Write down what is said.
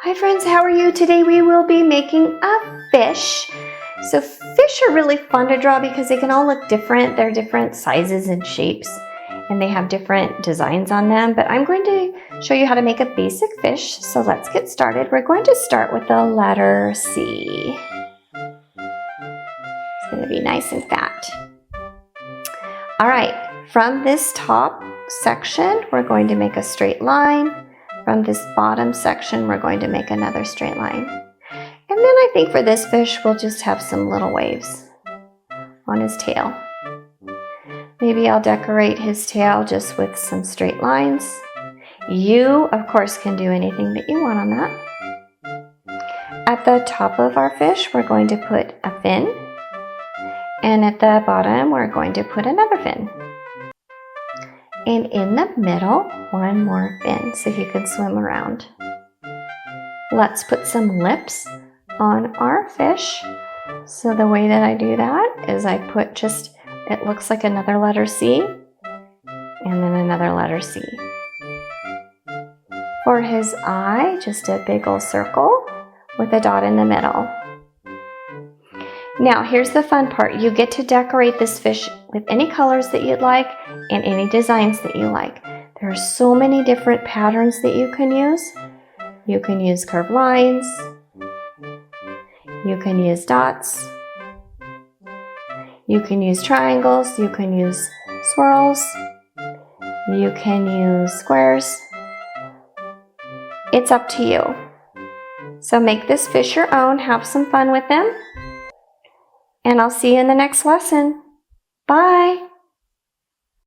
Hi friends, how are you? Today we will be making a fish. So fish are really fun to draw because they can all look different. They're different sizes and shapes and they have different designs on them. But I'm going to show you how to make a basic fish. So let's get started. We're going to start with the letter C. It's going to be nice and fat. All right, from this top section, we're going to make a straight line. From this bottom section, we're going to make another straight line. And then I think for this fish, we'll just have some little waves on his tail. Maybe I'll decorate his tail just with some straight lines. You, of course, can do anything that you want on that. At the top of our fish, we're going to put a fin. And at the bottom, we're going to put another fin. And in the middle, one more fin so he can swim around. Let's put some lips on our fish. So the way that I do that is I put just, it looks like another letter C, and then another letter C. For his eye, just a big old circle with a dot in the middle. Now here's the fun part. You get to decorate this fish with any colors that you'd like and any designs that you like. There are so many different patterns that you can use. You can use curved lines. You can use dots. You can use triangles. You can use swirls. You can use squares. It's up to you. So make this fish your own. Have some fun with them. And I'll see you in the next lesson. Bye!